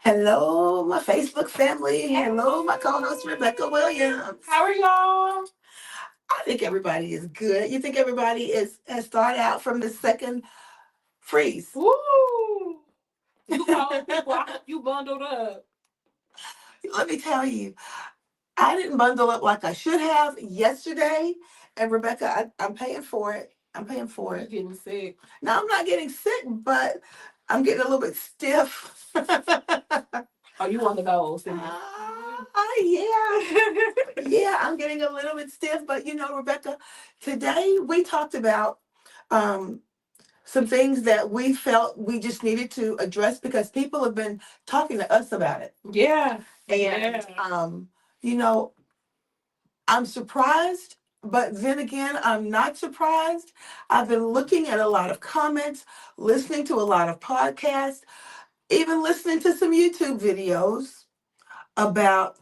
Hello, my Facebook family. Hello, my co-host Rebecca Williams. How are y'all? I think everybody is good. You think everybody has thought out from the second freeze? Woo! You told people I hope you bundled up. Let me tell you, I didn't bundle up like I should have yesterday. And Rebecca, I'm paying for it. I'm paying for You it. getting sick. Now, I'm not getting sick, but I'm getting a little bit stiff. Oh, you one of those. Yeah. Yeah, I'm getting a little bit stiff. But Rebecca, today we talked about um, some things that we felt we just needed to address because people have been talking to us about it. Yeah. And, you know, I'm surprised, but then again, I'm not surprised. I've been looking at a lot of comments, listening to a lot of podcasts, even listening to some YouTube videos about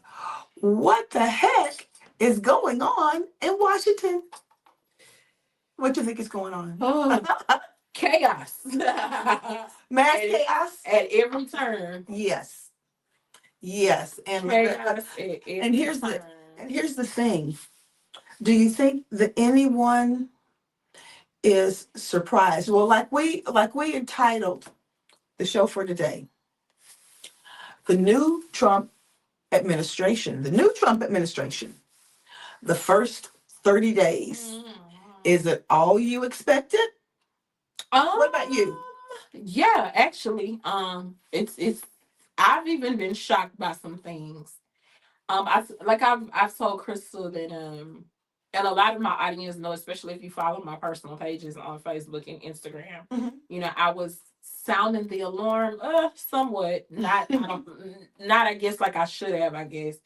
what the heck is going on in Washington. What do you think is going on? Oh, chaos. Mass chaos at every turn. Yes. Yes. And Chaos and here's the thing. Do you think that anyone is surprised? Well, like we entitled the show for today, the new Trump administration, the first 30 days. Is it all you expected? What about you? Yeah, actually, it's I've even been shocked by some things. I've told Crystal that and a lot of my audience know, especially if you follow my personal pages on Facebook and Instagram. I was sounding the alarm, somewhat. Not I guess like I should have, I guess.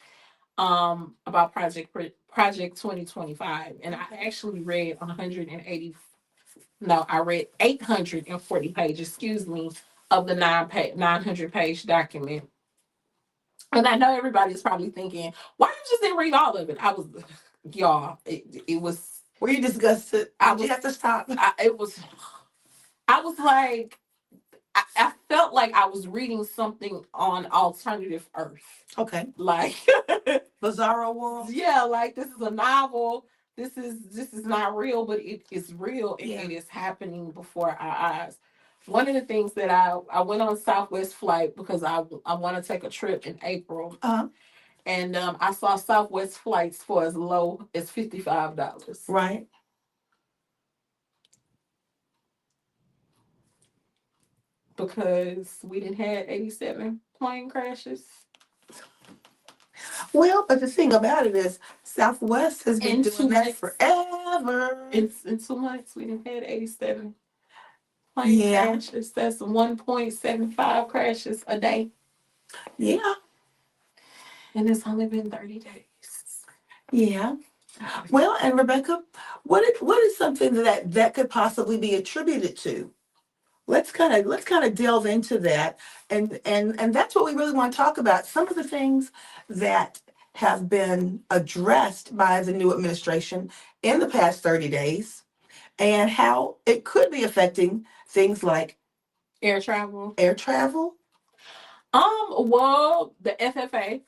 About Project 2025, and I actually read 180. No, I read 840 pages. Excuse me, of the 900-page document. And I know everybody's probably thinking, why you just didn't read all of it? I was, y'all, it was. Were you disgusted? You have to stop. I was like, I felt like I was reading something on alternative Earth. Okay. Like Bizarro world. Yeah, like this is a novel. This is not real, but it is real and it is happening before our eyes. One of the things that I went on Southwest flight because I want to take a trip in April. And I saw Southwest flights for as low as $55. Right. Because we didn't have 87 plane crashes. Well, but the thing about it is Southwest has been doing that forever. In 2 months, we didn't have 87 plane crashes. That's 1.75 crashes a day. Yeah. And it's only been 30 days. Yeah. Well, and Rebecca, what is something that could possibly be attributed to? Let's kind of delve into that, and that's what we really want to talk about. Some of the things that have been addressed by the new administration in the past 30 days, and how it could be affecting things like air travel. Well, the FFA,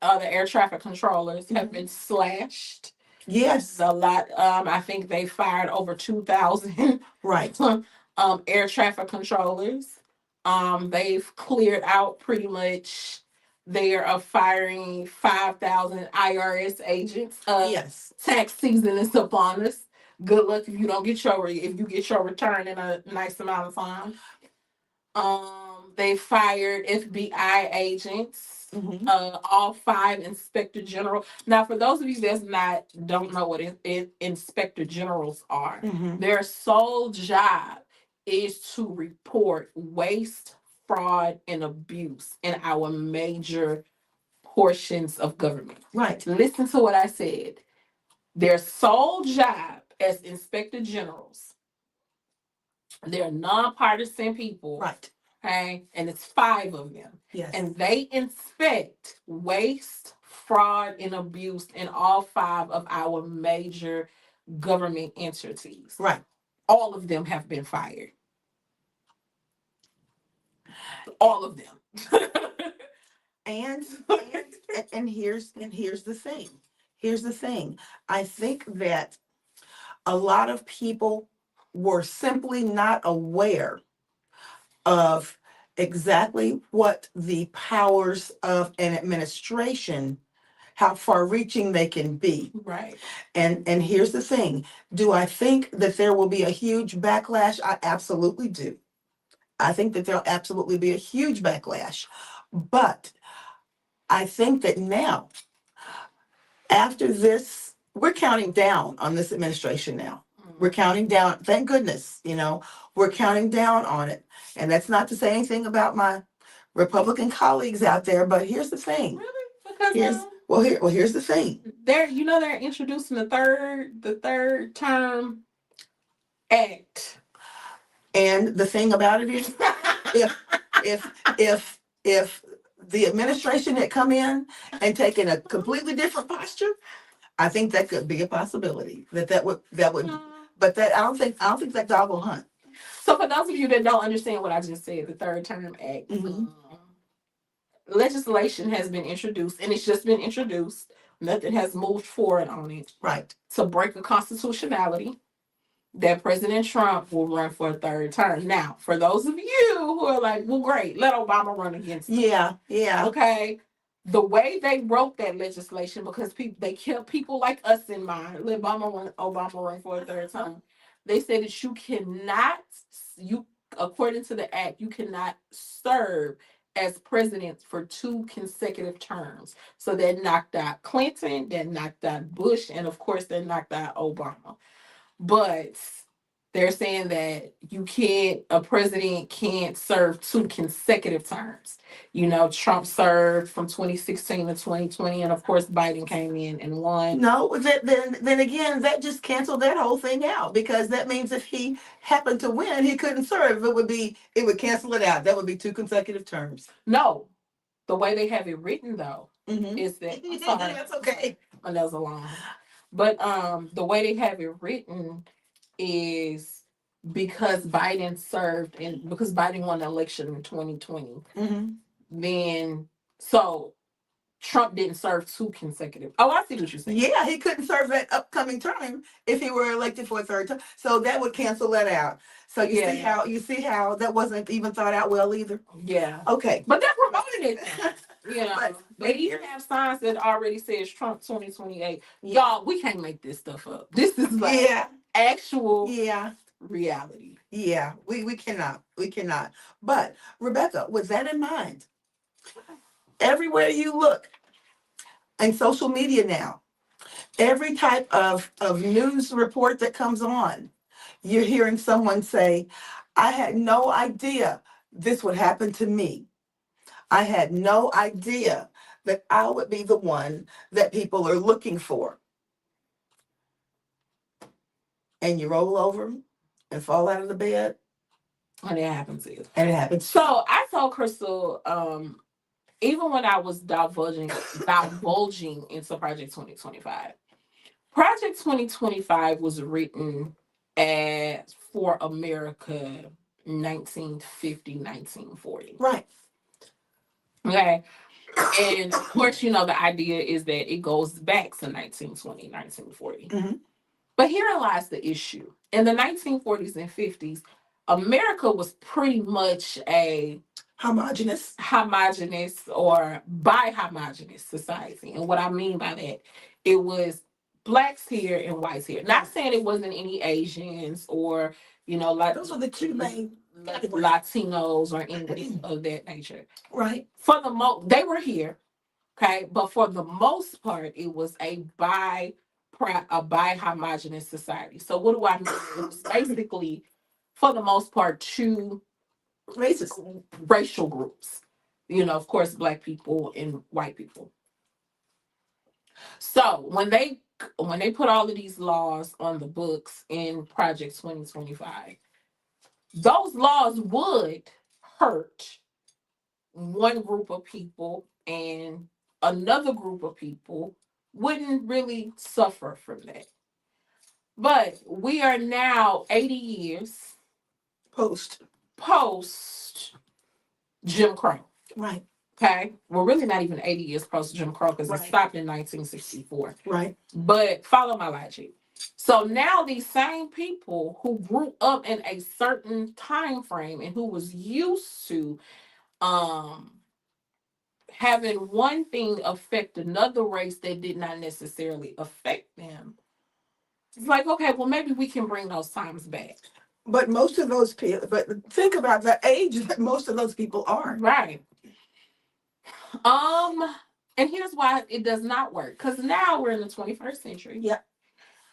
the air traffic controllers, have been slashed. Yes, a lot. I think they fired over 2,000. Right. Air traffic controllers. They've cleared out pretty much. They are firing 5,000 IRS agents. Yes. Tax season is upon us. Good luck if you get your return in a nice amount of time. They fired FBI agents. All 5 inspector general. Now, for those of you that don't know what inspector generals are, their sole job is to report waste, fraud, and abuse in our major portions of government. Right. Listen to what I said. Their sole job as inspector generals, they're nonpartisan people. Right. Okay, and it's 5 of them. Yes. And they inspect waste, fraud, and abuse in all 5 of our major government entities. Right. All of them have been fired. All of them. And here's the thing. Here's the thing. I think that a lot of people were simply not aware of exactly what the powers of an administration, how far reaching they can be. Right. And here's the thing. Do I think that there will be a huge backlash? I absolutely do. I think that there'll absolutely be a huge backlash. But I think that now, after this, we're counting down on this administration now. We're counting down, thank goodness, we're counting down on it. And that's not to say anything about my Republican colleagues out there, but here's the thing. Really? Because here's the thing. They're introducing the third term act. And the thing about it is, if the administration had come in and taken a completely different posture, I think that could be a possibility. That would, but that I don't think that dog will hunt. So for those of you that don't understand what I just said, the third term act, legislation has been introduced, and it's just been introduced. Nothing has moved forward on it. Right. To break a constitutionality that President Trump will run for a third term. Now, for those of you who are like, well, great, let Obama run against him. Yeah. Okay. The way they wrote that legislation, because they kept people like us in mind, let Obama run for a third term. They said that according to the act, you cannot serve as president for 2 consecutive terms. So that knocked out Clinton, that knocked out Bush, and of course that knocked out Obama. But they're saying that a president can't serve 2 consecutive terms. Trump served from 2016 to 2020, and of course Biden came in and won. No, then again, that just canceled that whole thing out, because that means if he happened to win, he couldn't serve. It would cancel it out. That would be 2 consecutive terms. No, the way they have it written though is that that's okay. And that was a long one. But the way they have it written is because Biden served and because Biden won the election in 2020, then so Trump didn't serve 2 consecutive. Oh, I see what you're saying. Yeah, he couldn't serve that upcoming term if he were elected for a third term. So that would cancel that out. So you see how that wasn't even thought out well either. Yeah. Okay. But they promoted it. They even have signs that already says Trump 2028. Y'all, we can't make this stuff up. This is like actual reality. Yeah, we cannot. We cannot. But Rebecca, with that in mind, everywhere you look in social media now, every type of news report that comes on, you're hearing someone say, I had no idea this would happen to me. I had no idea that I would be the one that people are looking for. And you roll over and fall out of the bed. And it happens to you. And it happens. So I told Crystal, even when I was divulging into Project 2025, Project 2025 was written as for America 1950, 1940. Right. Okay. And of course, the idea is that it goes back to 1920, 1940. But herein lies the issue. In the 1940s and 50s, America was pretty much a homogenous or bi-homogenous society. And what I mean by that, it was blacks here and whites here. Not saying it wasn't any Asians or, like those are the 2 main Latinos or anything of that nature. Right. For the most, they were here, okay? But for the most part, it was a bi-homogenous society. So what do I mean? It was basically, for the most part, 2 racial groups. Of course, black people and white people. So when they put all of these laws on the books in Project 2025, those laws would hurt one group of people and another group of people wouldn't really suffer from that. But we are now 80 years post Jim Crow. Right. Okay. Well, really not even 80 years post Jim Crow because Right. it stopped in 1964. Right. But follow my logic. So now these same people who grew up in a certain time frame and who was used to um having one thing affect another race that did not necessarily affect them. It's like, okay, well, maybe we can bring those times back. But most of those people, but think about the age that most of those people are. Right. And here's why it does not work. Because now we're in the 21st century. Yeah.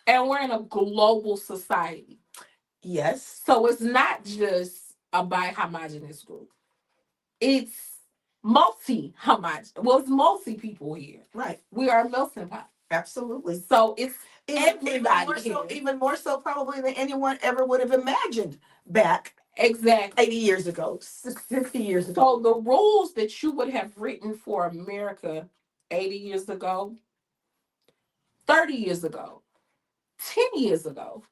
And we're in a global society. Yes. So it's not just a bi-homogenous group. It's multi-homogenous. Well, it's multi people here. Right. We are a melting pot. Absolutely. So it's everybody even more so probably than anyone ever would have imagined back exactly 80 years ago, 60 years ago. So the rules that you would have written for America 80 years ago, 30 years ago, 10 years ago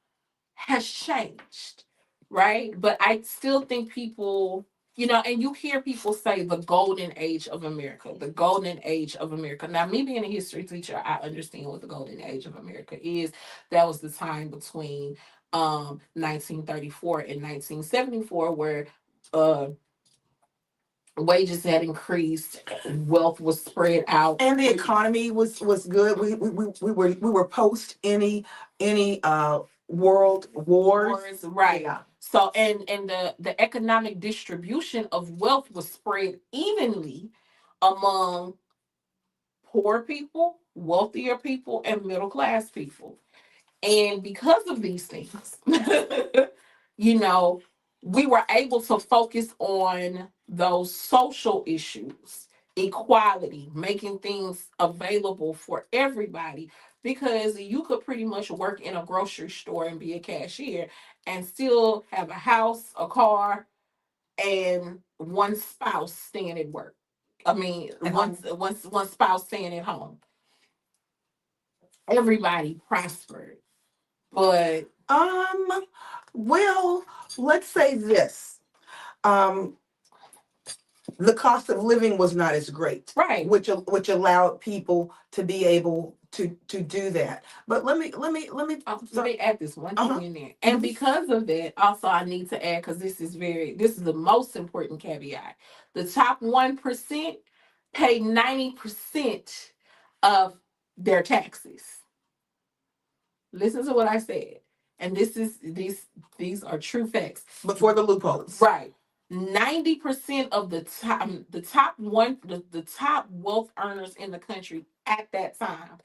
has changed, right? But I still think people, and you hear people say the golden age of America, the golden age of America. Now, me being a history teacher, I understand what the golden age of America is. That was the time between 1934 and 1974 where wages had increased, wealth was spread out, and the economy was good. We were post any world wars. Right. Yeah. So and the economic distribution of wealth was spread evenly among poor people, wealthier people, and middle class people. And because of these things, you know, we were able to focus on those social issues, equality, making things available for everybody. Because you could pretty much work in a grocery store and be a cashier and still have a house, a car, and one spouse staying at work. I mean, one spouse staying at home. Everybody prospered. But well, let's say this. The cost of living was not as great, right, which allowed people to be able to do that. But let me add this one thing in there. And because of that, also I need to add, because this is the most important caveat. The top 1% pay 90% of their taxes. Listen to what I said. And these are true facts. Before the loopholes. Right. 90% of the top wealth earners in the country at that time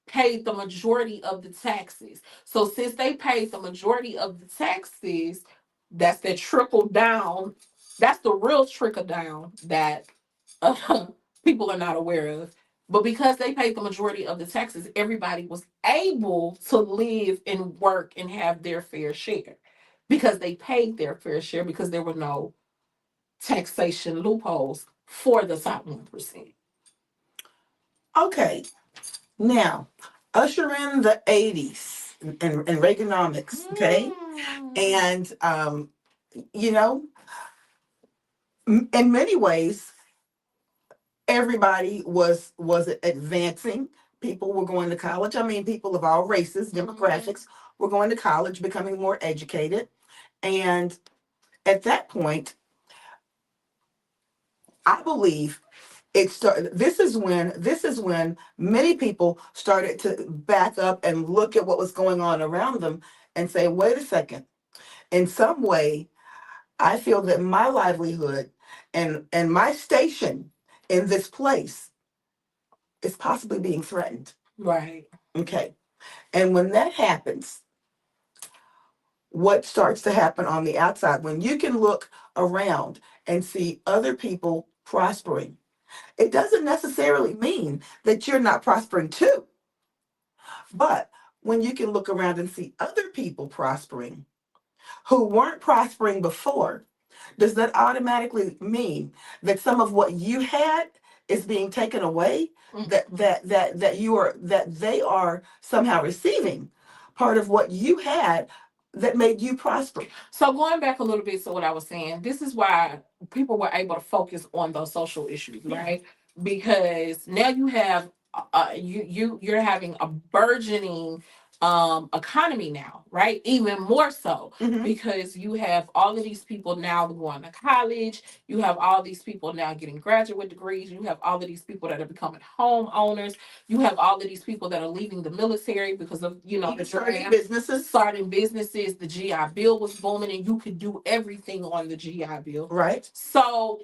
paid the majority of the taxes. So since they paid the majority of the taxes, that's the trickle down. That's the real trickle down that people are not aware of. But because they paid the majority of the taxes, everybody was able to live and work and have their fair share because they paid their fair share because there were no taxation loopholes for the top 1%. Okay. Now, usher in the 80s and Reaganomics, okay? And, in many ways, everybody was advancing. People were going to college. I mean, people of all races, demographics were going to college, becoming more educated. And at that point, I believe it started. This is when many people started to back up and look at what was going on around them and say, wait a second. In some way, I feel that my livelihood and my station in this place is possibly being threatened. Right. Okay. And when that happens, what starts to happen on the outside, when you can look around and see other people prospering, it doesn't necessarily mean that you're not prospering too. But when you can look around and see other people prospering who weren't prospering before, does that automatically mean that some of what you had is being taken away? That they are somehow receiving part of what you had that made you prosper. So going back a little bit to what I was saying, this is why people were able to focus on those social issues, right? Because now you have you're having a burgeoning economy now, right? Even more so Mhm. because you have all of these people now going to college, you have all these people now getting graduate degrees, you have all of these people that are becoming homeowners, you have all of these people that are leaving the military because of, you know, Even the starting draft, businesses. starting businesses. The GI Bill was booming, and you could do everything on the GI Bill. Right. So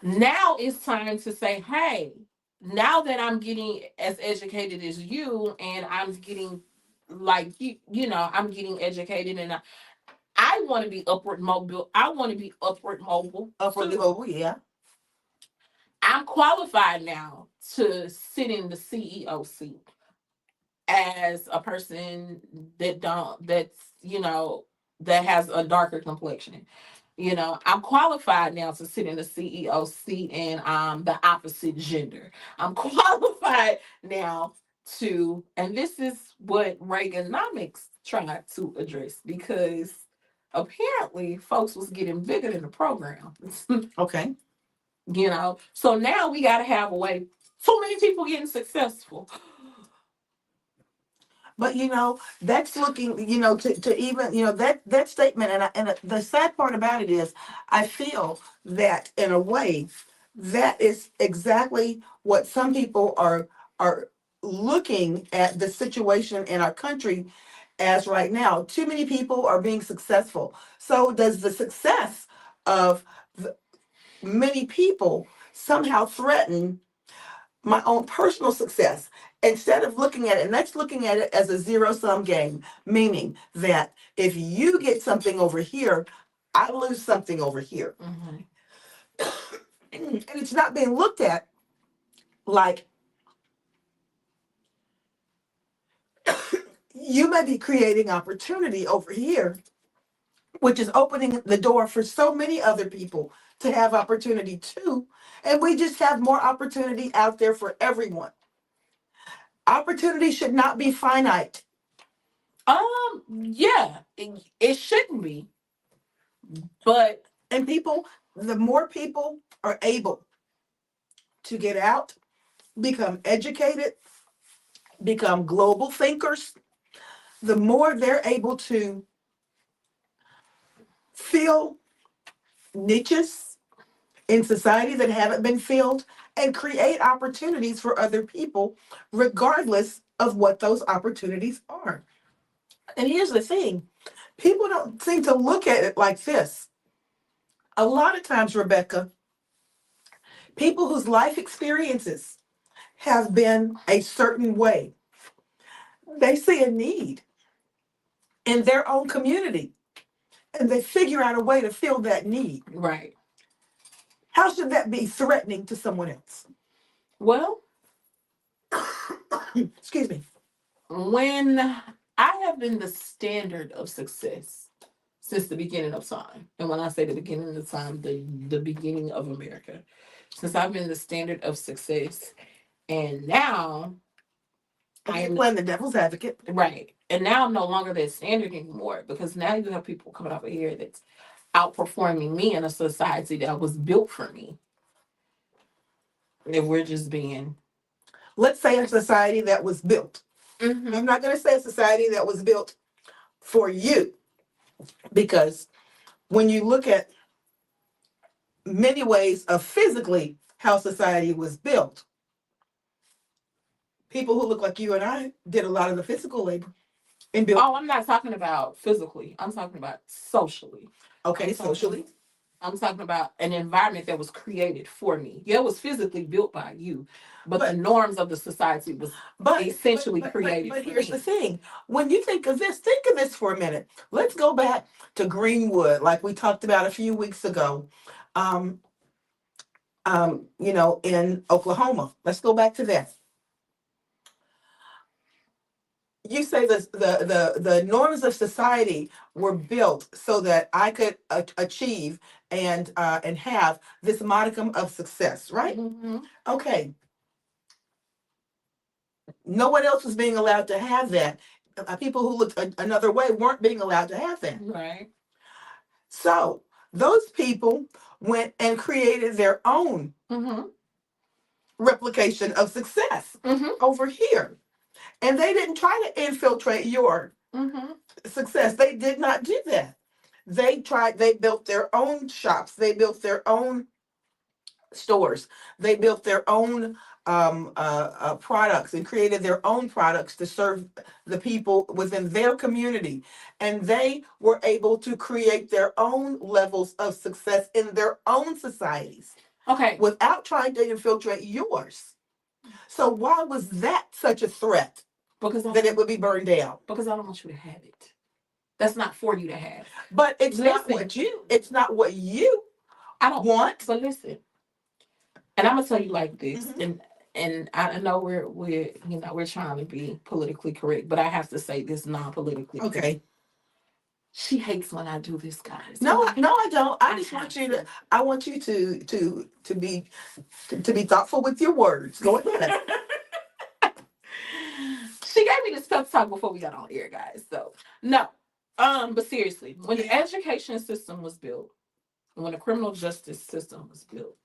now it's time to say, hey, now that I'm getting as educated as you, and I'm getting like you know, I'm getting educated, and I want to be upward mobile. I want to be upward mobile. Upwardly mobile, yeah. I'm qualified now to sit in the CEO seat as a person that's, you know, that has a darker complexion. You know, I'm qualified now to sit in the CEO seat, and I'm the opposite gender. I'm qualified now to, and this is what Reaganomics tried to address, because apparently folks was getting bigger than the program. Okay. You know, so now we got to have a way. So many people getting successful. But you know, that's looking, you know, to even, you know, that statement, and the sad part about it is, I feel that in a way, that is exactly what some people are looking at the situation in our country as right now. Too many people are being successful. So does the success of many people somehow threaten my own personal success, instead of looking at it, and that's looking at it as a zero sum game, meaning that if you get something over here, I lose something over here. And it's not being looked at like you may be creating opportunity over here, which is opening the door for so many other people to have opportunity too. And we just have more opportunity out there for everyone. Opportunity should not be finite. Yeah, it shouldn't be, but And people, the more people are able to get out, become educated, become global thinkers, the more they're able to fill niches in society that haven't been filled and create opportunities for other people, regardless of what those opportunities are. And here's the thing, people don't seem to look at it like this. A lot of times, Rebecca, people whose life experiences have been a certain way, they see a need in their own community and they figure out a way to fill that need. right. How should that be threatening to someone else? Well, Excuse me. when I have been the standard of success since the beginning of time, and when I say the beginning of time, the beginning of America, since I've been the standard of success, and now I I'm am playing the devil's advocate. right, and now I'm no longer that standard anymore, because now you have people coming over here that's outperforming me in a society that was built for me. If we're just being, Let's say a society that was built. mm-hmm. I'm not going to say a society that was built for you, because when you look at many ways of physically how society was built, people who look like you and I did a lot of the physical labor and built. Oh, I'm not talking about physically. I'm talking about socially. Okay, socially. I'm talking about an environment that was created for me. Yeah, it was physically built by you, but the norms of the society was essentially created But for here's me. the thing. When you think of this for a minute. Let's go back to Greenwood, like we talked about a few weeks ago. Um, you know, in Oklahoma. Let's go back to that. You say the norms of society were built so that I could achieve and have this modicum of success, right? Mm-hmm. Okay. No one else was being allowed to have that. people who looked another way weren't being allowed to have that. Right. So those people went and created their own Mm-hmm. replication of success Mm-hmm. over here. And they didn't try to infiltrate your Mm-hmm. success. They did not do that. They built their own shops, they built their own stores, they built their own products and created their own products to serve the people within their community. And they were able to create their own levels of success in their own societies. Okay. Without trying to infiltrate yours. So why was that such a threat? Because that it would be burned down. Because I don't want you to have it. That's not for you to have. But it's not what you I don't want. But listen, and I'm gonna tell you like this, and I know we're trying to be politically correct, but I have to say this non-politically. Okay. She hates when I do this, guys. No, I don't. I want you to be thoughtful with your words. Go ahead. She gave me this pep talk before we got on air, guys. So no. But seriously, when the education system was built, when the criminal justice system was built,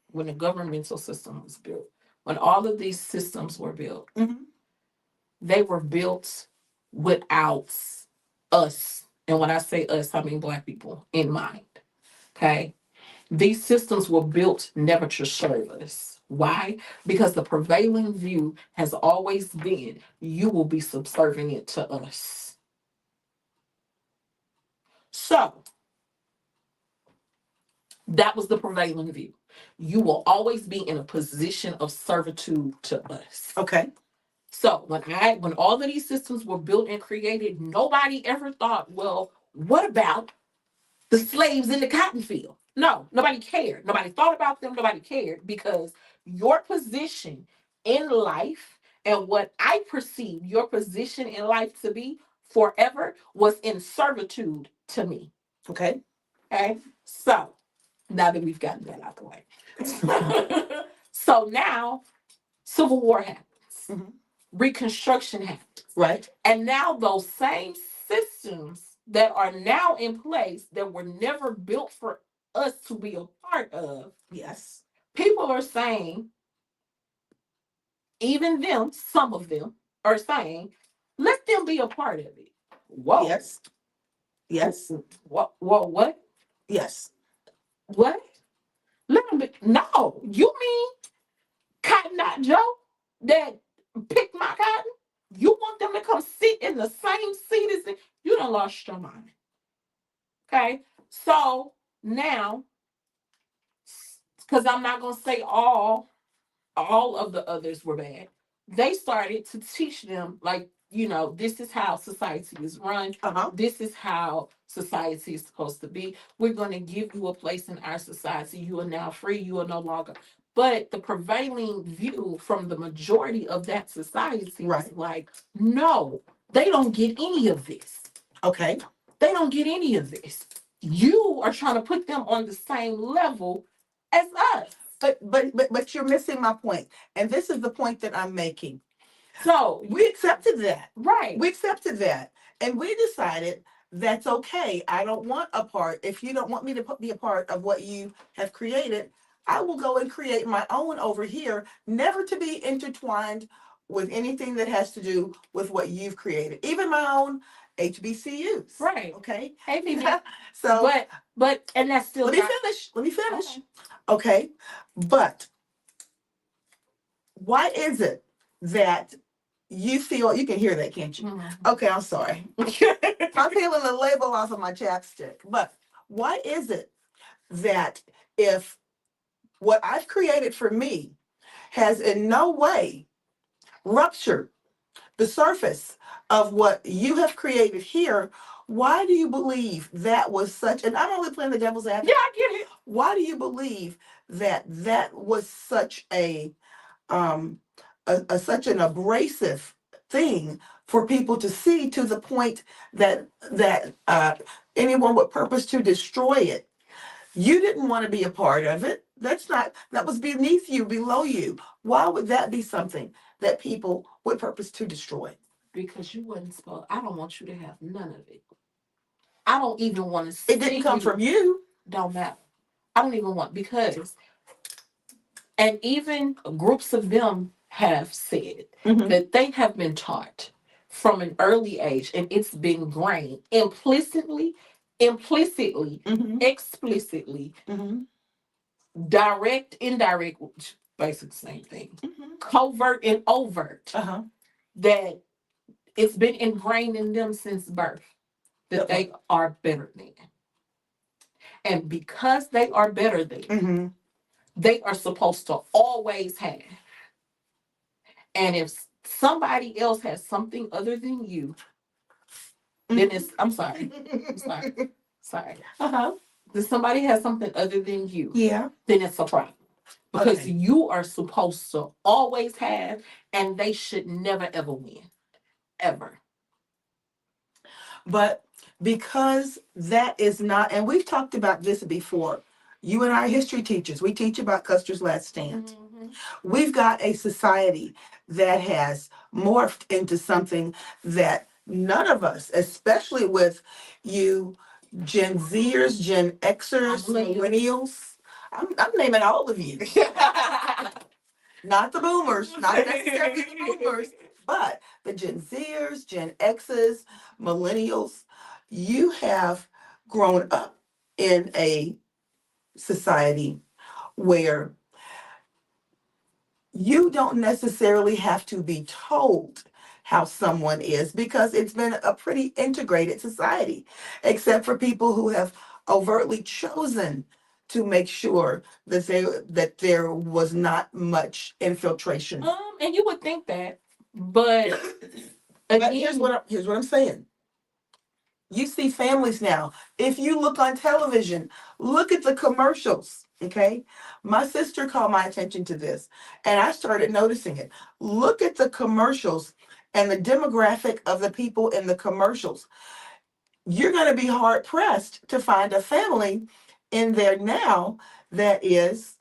when the governmental system was built, when all of these systems were built, they were built without us. And when I say us, I mean Black people in mind. Okay. These systems were built never to serve us. Why? Because the prevailing view has always been you will be subservient to us. So that was the prevailing view. You will always be in a position of servitude to us. Okay. So when all of these systems were built and created, nobody ever thought, well, what about the slaves in the cotton field? No, nobody cared. Nobody thought about them. Nobody cared because your position in life and what I perceived your position in life to be forever was in servitude to me. Okay. Okay. So now that we've gotten that out the way. So now Civil War happens. Reconstruction happens. Right. And now those same systems that are now in place that were never built for us to be a part of. Yes. People are saying, even them, some of them are saying, let them be a part of it. Whoa. Yes. Yes. What? Yes. What? Let them be. No, you mean Cotton Eye Joe that picked my cotton? You want them to come sit in the same seat as it? You done lost your mind. Okay? So now, because I'm not going to say all of the others were bad, they started to teach them, like, this is how society is run. This is how society is supposed to be. We're going to give you a place in our society. You are now free. You are no longer. But the prevailing view from the majority of that society is like, no, they don't get any of this. Okay. They don't get any of this. You are trying to put them on the same level as us. But you're missing my point. And this is the point that I'm making. So we accepted that. Right. We accepted that. And we decided that's okay. I don't want a part. If you don't want me to be a part of what you have created, I will go and create my own over here, never to be intertwined with anything that has to do with what you've created. Even my own HBCUs. Right. Okay. Hey, baby. So but and that's still Let me finish. Okay. But why is it that you feel, you can hear that, can't you? Okay, I'm sorry. I'm feeling the label off of my chapstick. But why is it that if what I've created for me has in no way ruptured the surface of what you have created here, why do you believe that was such, and I'm only playing the devil's advocate. Yeah, I get it. Why do you believe that was such such an abrasive thing for people to see, to the point that anyone would purpose to destroy it? You didn't want to be a part of it. That was beneath you, below you. Why would that be something that people would purpose to destroy? because you wasn't supposed. I don't want you to have none of it. I don't even want to It didn't see come you. from you. Don't matter. I don't even want because, and even groups of them have said that they have been taught from an early age, and it's been ingrained implicitly, explicitly, direct, indirect, which basically same thing, covert and overt, that it's been ingrained in them since birth that they are better than. And because they are better than, they are supposed to always have. And if somebody else has something other than you, then it's, I'm sorry. Sorry. If somebody has something other than you, then it's a problem. Because you are supposed to always have, and they should never ever win. Ever. But because that is not, and we've talked about this before, you and our history teachers, we teach about Custer's Last Stand. We've got a society that has morphed into something that none of us, especially with you Gen Zers, Gen Xers, millennials, I'm naming all of you. Not the boomers, not necessarily the boomers, but the Gen Zers, Gen X's, millennials, you have grown up in a society where you don't necessarily have to be told how someone is because it's been a pretty integrated society, except for people who have overtly chosen to make sure that there was not much infiltration. And you would think that, but here's what I'm saying. You see families now. If you look on television, look at the commercials. Okay. My sister called my attention to this and I started noticing it. Look at the commercials and the demographic of the people in the commercials. You're going to be hard pressed to find a family in there now that is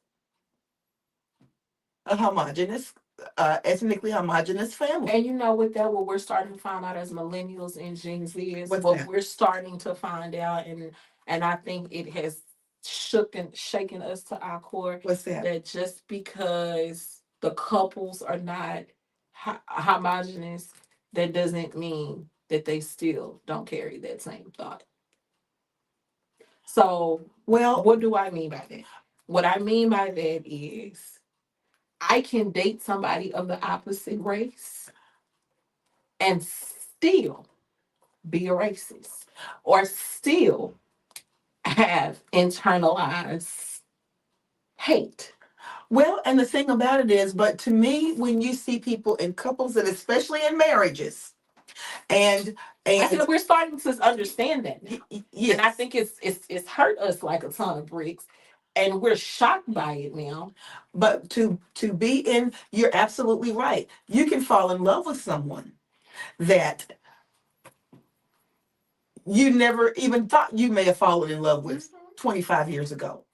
a homogenous, ethnically homogenous family. And you know what we're starting to find out as millennials and Gen Z is we're starting to find out, and I think it has shaken us to our core. What's that? That just because the couples are not homogenous, that doesn't mean that they still don't carry that same thought. So, well, what do I mean by that? What I mean by that is I can date somebody of the opposite race and still be a racist or still have internalized hate. Well, and the thing about it is, but to me, when you see people in couples and especially in marriages, and we're starting to understand that now. Yes. And I think it's hurt us like a ton of bricks. And we're shocked by it now. But to be in, you're absolutely right. You can fall in love with someone that you never even thought you may have fallen in love with 25 years ago.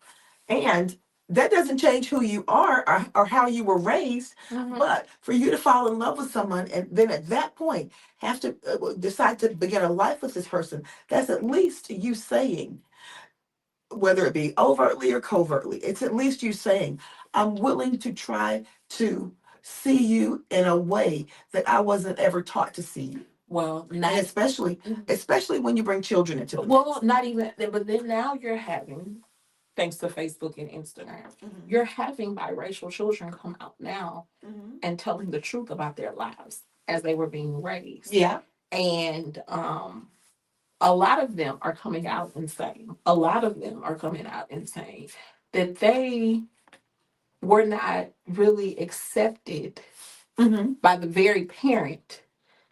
And that doesn't change who you are or how you were raised. But for you to fall in love with someone and then at that point have to decide to begin a life with this person, that's at least you saying, whether it be overtly or covertly, it's at least you saying, I'm willing to try to see you in a way that I wasn't ever taught to see you. Well, not and especially when you bring children into it. Well, not even, but then now you're having, thanks to Facebook and Instagram, you're having biracial children come out now and telling the truth about their lives as they were being raised. Yeah. And a lot of them are coming out and saying, that they were not really accepted by the very parent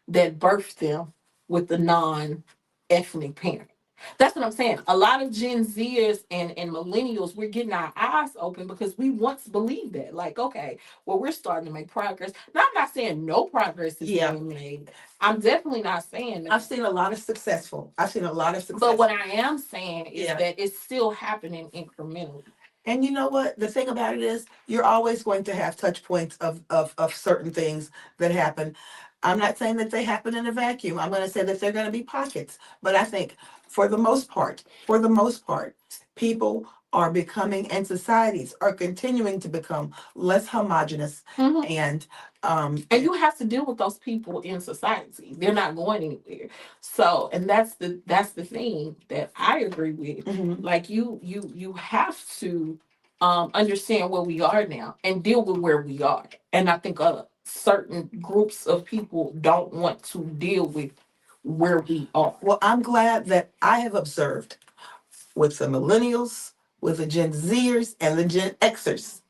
that birthed them with the non-ethnic parent. That's what I'm saying. A lot of Gen Zers and millennials, we're getting our eyes open because we once believed that. Like, okay, well, we're starting to make progress. Now, I'm not saying no progress is being made. I'm definitely not saying that. I've seen a lot of successful. But what I am saying is that it's still happening incrementally. And you know what? The thing about it is you're always going to have touch points of certain things that happen. I'm not saying that they happen in a vacuum. I'm going to say that they're going to be pockets. But I think for the most part, people are becoming, and societies are continuing to become less homogenous. Mhm. And you have to deal with those people in society. They're not going anywhere. So, and that's the thing that I agree with. Mhm. Like you have to understand where we are now and deal with where we are. And I think certain groups of people don't want to deal with where we are. Well, I'm glad that I have observed with the millennials, with the Gen Zers, and the Gen Xers,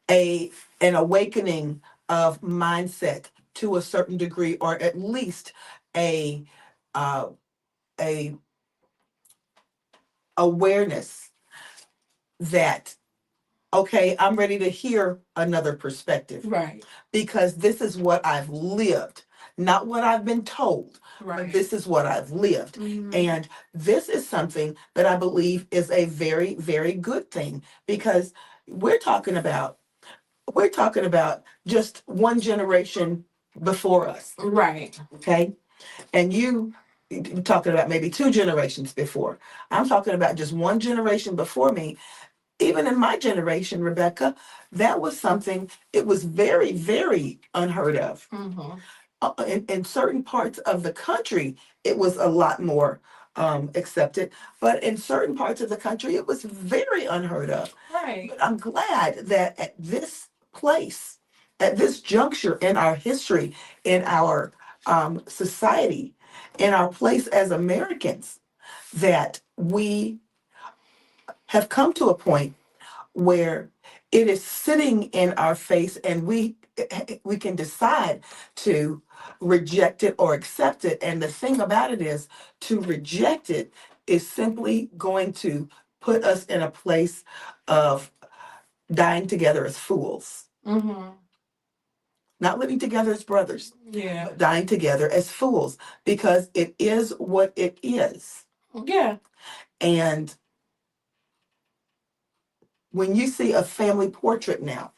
a an awakening of mindset to a certain degree, or at least a uh, a awareness that, okay, I'm ready to hear another perspective, Right. because this is what I've lived, not what I've been told, but Right. this is what I've lived. Mhm. And this is something that I believe is a very, very good thing, because we're talking about we're talking about just one generation before us, Right. okay? And you're talking about maybe two generations before. I'm talking about just one generation before me. Even in my generation, Rebecca, that was something, it was very, very unheard of. Mhm. In certain parts of the country, it was a lot more accepted, but in certain parts of the country, it was very unheard of. Right. But I'm glad that at this place, at this juncture in our history, in our society, in our place as Americans, that we have come to a point where it is sitting in our face, and we can decide to reject it or accept it. And the thing about it is, to reject it is simply going to put us in a place of dying together as fools, Mhm. not living together as brothers, Yeah. but dying together as fools, because it is what it is. Yeah. And when you see a family portrait now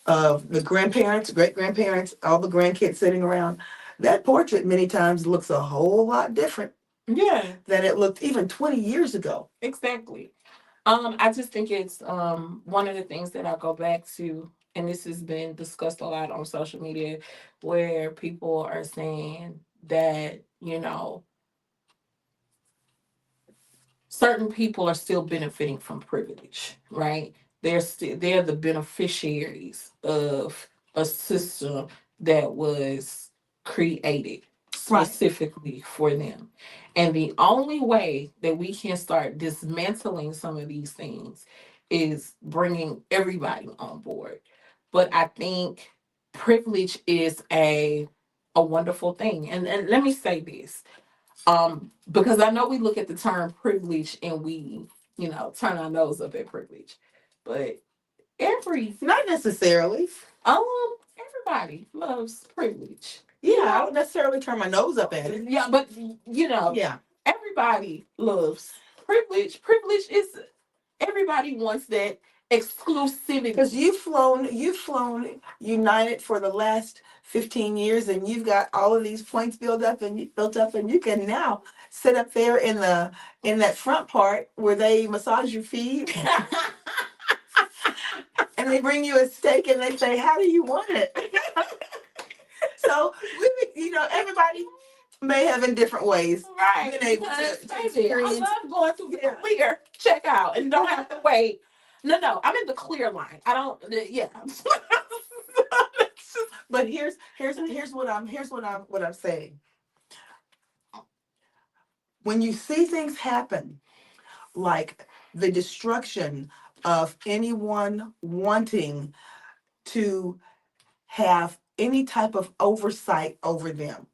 of the grandparents, great grandparents, all the grandkids sitting around, that portrait many times looks a whole lot different Yeah. than it looked even 20 years ago. Exactly. I just think it's one of the things that I go back to, and this has been discussed a lot on social media, where people are saying that, certain people are still benefiting from privilege, right? They're the beneficiaries of a system that was created Right. specifically for them. And the only way that we can start dismantling some of these things is bringing everybody on board. But I think privilege is a wonderful thing. And let me say this, because I know we look at the term privilege and we, turn our nose up at privilege. But Not necessarily. everybody loves privilege. Yeah, I don't necessarily turn my nose up at it. Yeah, but Yeah. everybody loves privilege. Privilege is, everybody wants that exclusivity. Because you've flown United for the last 15 years, and you've got all of these points built up, and you can now sit up there in that front part where they massage your feet, and they bring you a steak, and they say, "How do you want it?" So everybody may have in different ways Right. been able Because, to baby, I experience. love going through the clear checkout and don't have to wait. No, I'm in the clear line. I don't. Yeah. But here's what I'm saying. When you see things happen, like the destruction of anyone wanting to have any type of oversight over them,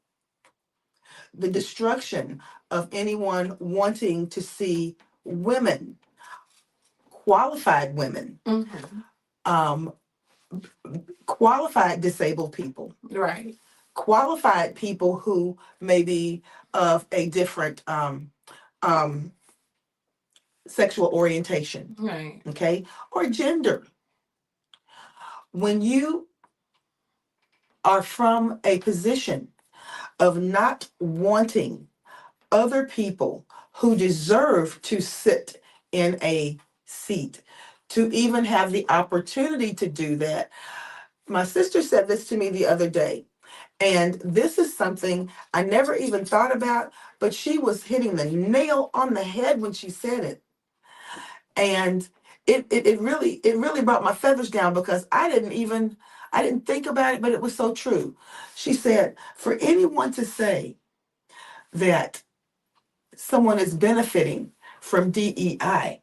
the destruction of anyone wanting to see women, qualified women, Mhm. um, qualified disabled people, Right. qualified people who may be of a different um, sexual orientation, Right. okay, or gender. When you are from a position of not wanting other people who deserve to sit in a seat to even have the opportunity to do that. My sister said this to me the other day, and this is something I never even thought about, but she was hitting the nail on the head when she said it. And it really brought my feathers down because I didn't think about it, but it was so true. She said, for anyone to say that someone is benefiting from DEI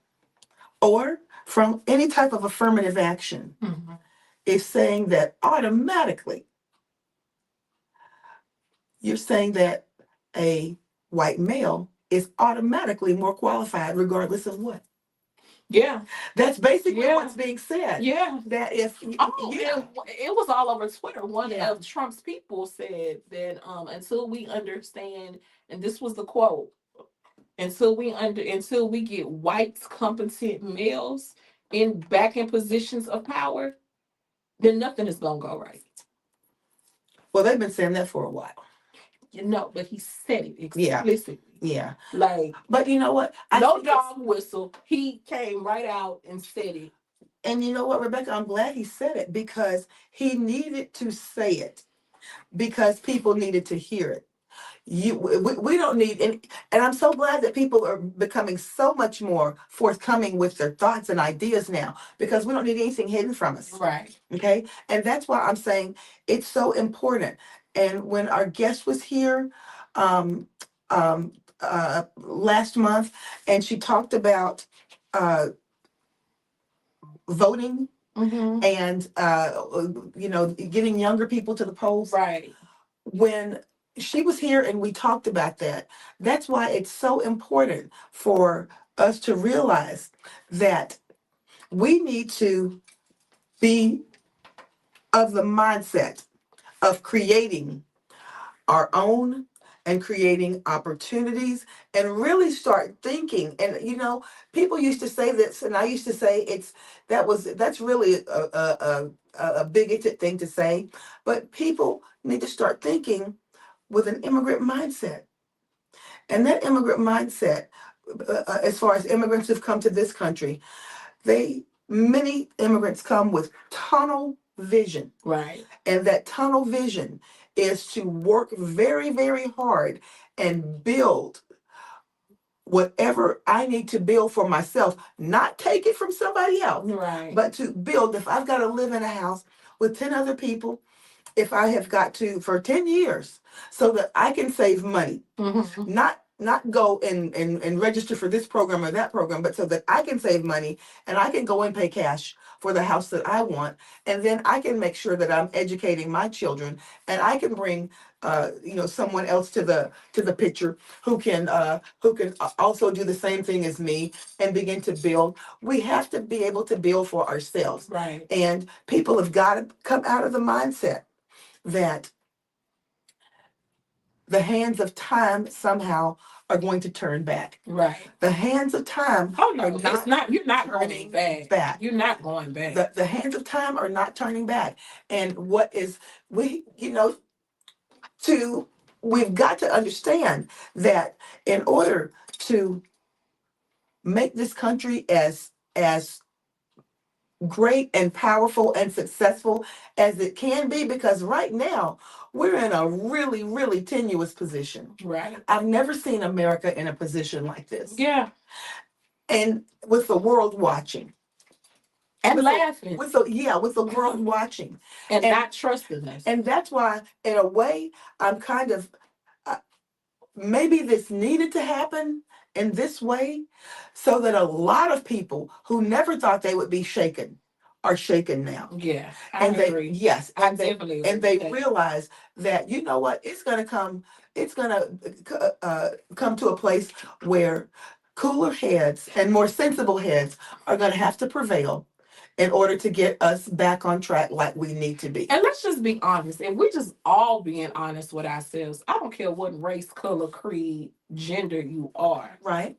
or from any type of affirmative action is saying that automatically you're saying that a white male is automatically more qualified regardless of what. Yeah. That's basically Yeah. what's being said. Yeah. That if yeah, it was all over Twitter. One Yeah. of Trump's people said that until we understand, and this was the quote, until we get white competent males back in positions of power, then nothing is gonna go right. Well, they've been saying that for a while. But he said it Yeah. explicitly. Yeah. Like, But you know what? no dog whistle. He came right out and said it. And you know what, Rebecca? I'm glad he said it because he needed to say it because people needed to hear it. We don't need and I'm so glad that people are becoming so much more forthcoming with their thoughts and ideas now because we don't need anything hidden from us. Right. Okay. And that's why I'm saying it's so important. And when our guest was here last month and she talked about voting and getting younger people to the polls. Right. When she was here and we talked about that, that's why it's so important for us to realize that we need to be of the mindset of creating our own and creating opportunities and really start thinking. And people used to say this, and I used to say that's really a bigoted thing to say, but people need to start thinking with an immigrant mindset. And that immigrant mindset, as far as immigrants have come to this country, many immigrants come with tunnel vision. Right. And that tunnel vision is to work very, very hard and build whatever I need to build for myself, not take it from somebody else, Right. but to build. If I've got to live in a house with 10 other people, if I have got to for 10 years so that I can save money, not go and register for this program or that program, but so that I can save money and I can go and pay cash for the house that I want, and then I can make sure that I'm educating my children, and I can bring someone else to the picture who can also do the same thing as me and begin to build. We have to be able to build for ourselves. Right. And people have got to come out of the mindset that the hands of time somehow are going to turn back. Right. The hands of time it's not. You're not turning going back. You're not going back. The hands of time are not turning back. And what is we've got to understand that in order to make this country as great and powerful and successful as it can be, because right now we're in a really, really tenuous position. Right. I've never seen America in a position like this. Yeah. And with the world watching. And laughing. With the world watching. And not trusting us. And that's why, in a way, I'm kind of, maybe this needed to happen in this way so that a lot of people who never thought they would be shaken are shaken now. Yeah, I agree. They realize that, you know what, it's going to come to a place where cooler heads and more sensible heads are going to have to prevail in order to get us back on track like we need to be. And let's just be honest. And we're just all being honest with ourselves. I don't care what race, color, creed, gender you are. Right.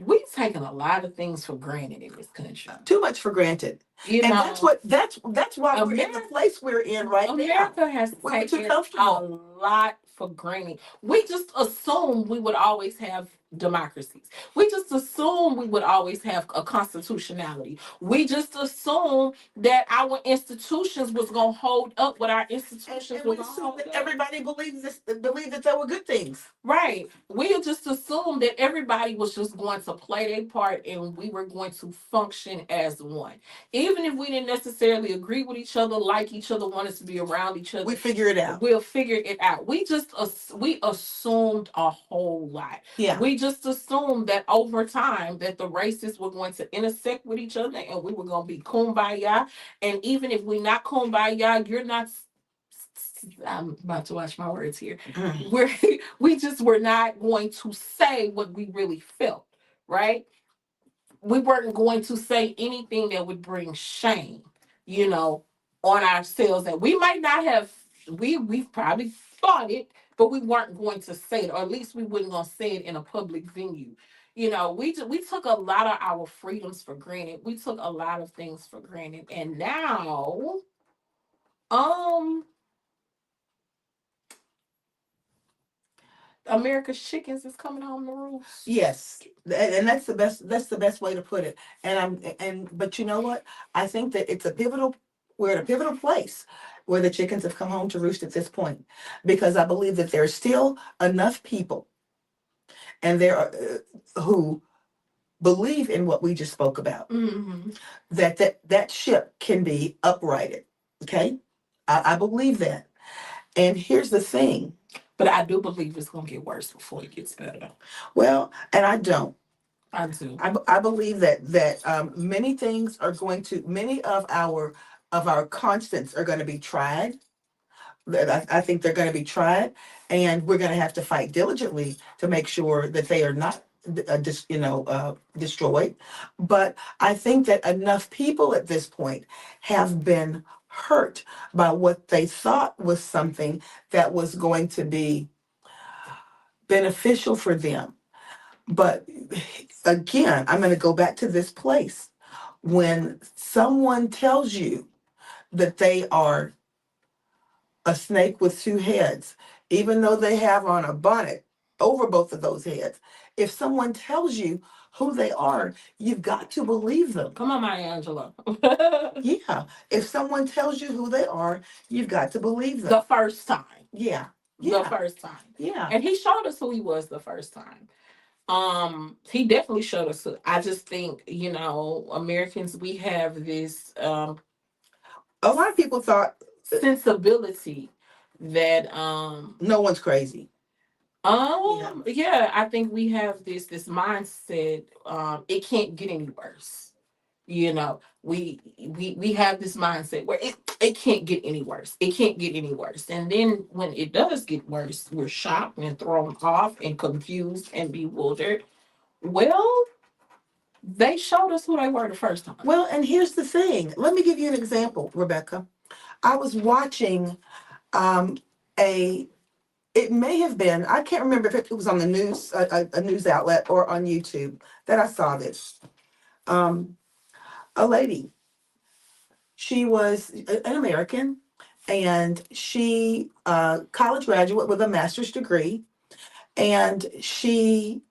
we've taken a lot of things for granted in this country. Too much for granted. You And know, that's why we're in the America, place we're in right now. America has We're too taken a comfortable. lot for granted. We just assumed we would always have democracies. We just assumed we would always have a constitutionality. We just assumed that our institutions was gonna hold up what our And, institutions and were we gonna assume hold that up. everybody believed that they were good things. Right. We just assumed that everybody was just going to play their part and we were going to function as one. Even if we didn't necessarily agree with each other, like each other, wanted to be around each other, We figure it out. we'll figure it out. We assumed a whole lot. Yeah. We just assumed that over time that the races were going to intersect with each other and we were going to be kumbaya. And even if we're not kumbaya, you're not. I'm about to watch my words here. We're we just were not going to say what we really felt, right? We weren't going to say anything that would bring shame, you know, on ourselves. That we might not have we've probably thought it, but we weren't going to say it, or at least we wouldn't gonna say it in a public venue. You know, we took a lot of our freedoms for granted. We took a lot of things for granted, and now, um, America's chickens is coming home to roost. Yes, and that's the best. That's the best way to put it. But you know what? I think that it's a pivotal. We're at a pivotal place where the chickens have come home to roost at this point, because I believe that there's still enough people, and there are who believe in what we just spoke about, that ship can be uprighted. Okay, I believe that. And here's the thing. But I do believe it's gonna get worse before it gets better. Well, and I don't. I do. I believe that many things are going to many of our constants are going to be tried. I think they're going to be tried, and we're going to have to fight diligently to make sure that they are not destroyed. But I think that enough people at this point have been hurt by what they thought was something that was going to be beneficial for them. But again, I'm going to go back to this place. When someone tells you that they are a snake with two heads, even though they have on a bonnet over both of those heads, if someone tells you who they are, you've got to believe them. Come on, Maya Angelou. Yeah. If someone tells you who they are, you've got to believe them. The first time. Yeah. The first time. Yeah. And he showed us who he was the first time. He definitely showed us who. I just think, you know, Americans, we have this A lot of people thought sensibility that no one's crazy. Yeah, I think we have this mindset, it can't get any worse. You know, we have this mindset where it can't get any worse. It can't get any worse. And then when it does get worse, we're shocked and thrown off and confused and bewildered. Well, they showed us who they were the first time. Well, and here's the thing. Let me give you an example, Rebecca. I was watching a it may have been, I can't remember if it was on the news, a news outlet, or on YouTube that I saw this. A lady, she was an American, and she college graduate with a master's degree, and she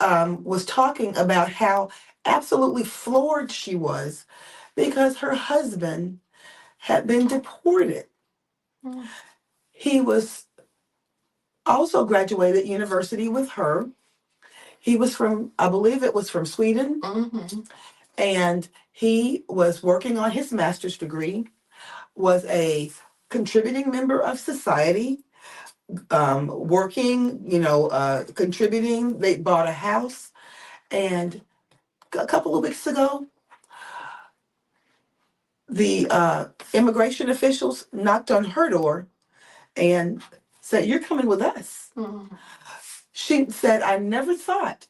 was talking about how absolutely floored she was because her husband had been deported. Mm. He was also graduated university with her. He was from, I believe it was from Sweden. Mm-hmm. And he was working on his master's degree, was a contributing member of society, working, contributing. They bought a house. And a couple of weeks ago, the immigration officials knocked on her door and said, "You're coming with us." Mm-hmm. She said, "I never thought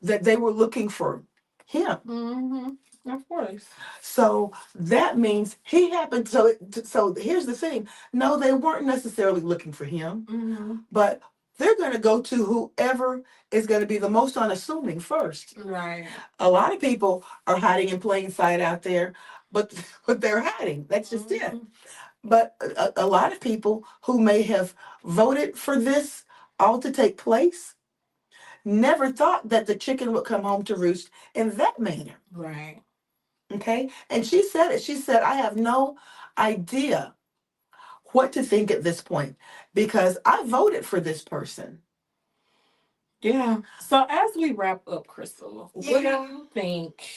that they were looking for him." Mm-hmm. Of course. So that means he happened. So here's the thing. No, they weren't necessarily looking for him, Mm-hmm. but they're going to go to whoever is going to be the most unassuming first. Right. A lot of people are hiding in plain sight out there, but but they're hiding. That's just it. Mhm. But a lot of people who may have voted for this all to take place never thought that the chicken would come home to roost in that manner. Right. Okay. And she said it. She said, I have no idea what to think at this point because I voted for this person. Yeah. So as we wrap up, Crystal, what do you think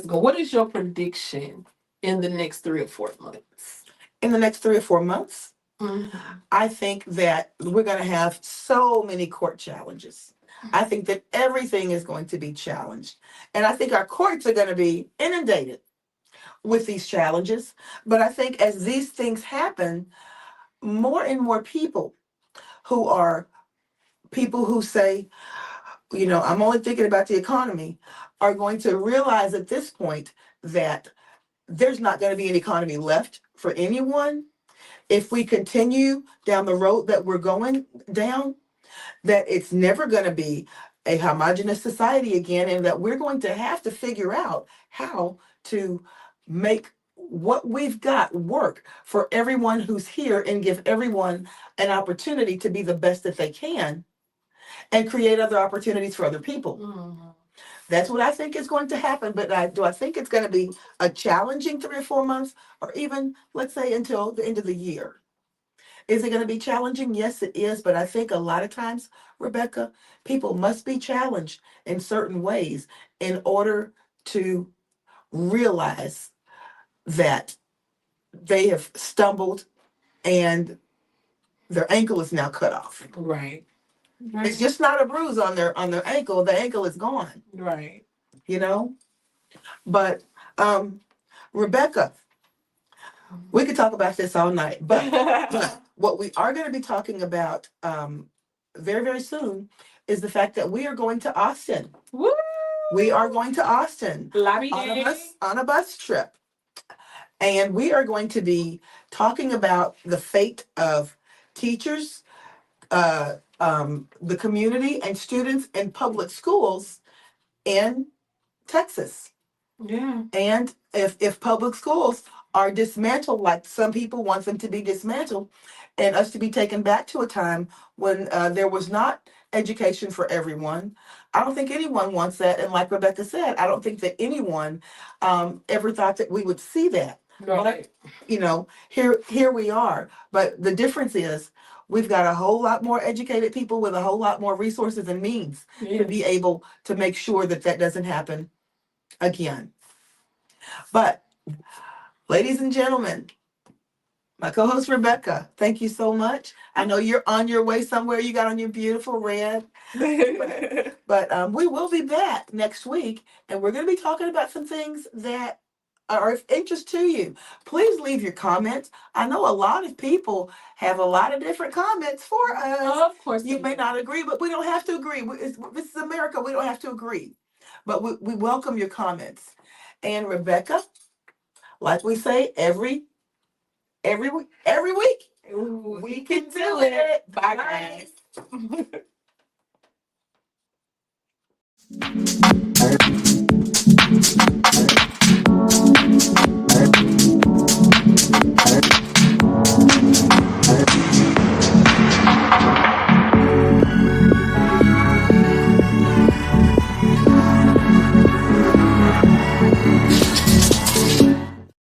what is your prediction in the next 3 or 4 months? In the next 3 or 4 months, Mhm. I think that we're going to have so many court challenges. I think that everything is going to be challenged. And I think our courts are going to be inundated with these challenges. But I think as these things happen, more and more people who are people who say, I'm only thinking about the economy, are going to realize at this point that there's not going to be an economy left for anyone if we continue down the road that we're going down, that it's never going to be a homogenous society again, and that we're going to have to figure out how to make what we've got work for everyone who's here and give everyone an opportunity to be the best that they can and create other opportunities for other people. Mhm. That's what I think is going to happen. But do I think it's going to be a challenging 3 or 4 months, or even, let's say, until the end of the year? Is it going to be challenging? Yes, it is. But I think a lot of times, Rebecca, people must be challenged in certain ways in order to realize that they have stumbled and their ankle is now cut off. Right. It's Right. just not a bruise on their ankle. The ankle is gone, Right. you know? But Rebecca, we could talk about this all night, but what we are going to be talking about very, very soon is the fact that we are going to Austin. Woo! We are going to Austin Lobby on a day. bus trip, and we are going to be talking about the fate of teachers, the community, and students in public schools in Texas. Yeah. And if public schools are dismantled, like some people want them to be dismantled, and us to be taken back to a time when there was not education for everyone, I don't think anyone wants that. And like Rebecca said, I don't think that anyone ever thought that we would see that. Right. But here we are. But the difference is we've got a whole lot more educated people with a whole lot more resources and means to be Yes. able to make sure that that doesn't happen again. But ladies and gentlemen, my co-host Rebecca, thank you so much. I know you're on your way somewhere. You got on your beautiful red. But we will be back next week, and we're going to be talking about some things that are of interest to you. Please leave your comments. I know a lot of people have a lot of different comments for us. Of course. You may not agree, but we don't have to agree. This is America. We don't have to agree. But we welcome your comments. And Rebecca, like we say every week, we can do it. Bye, guys.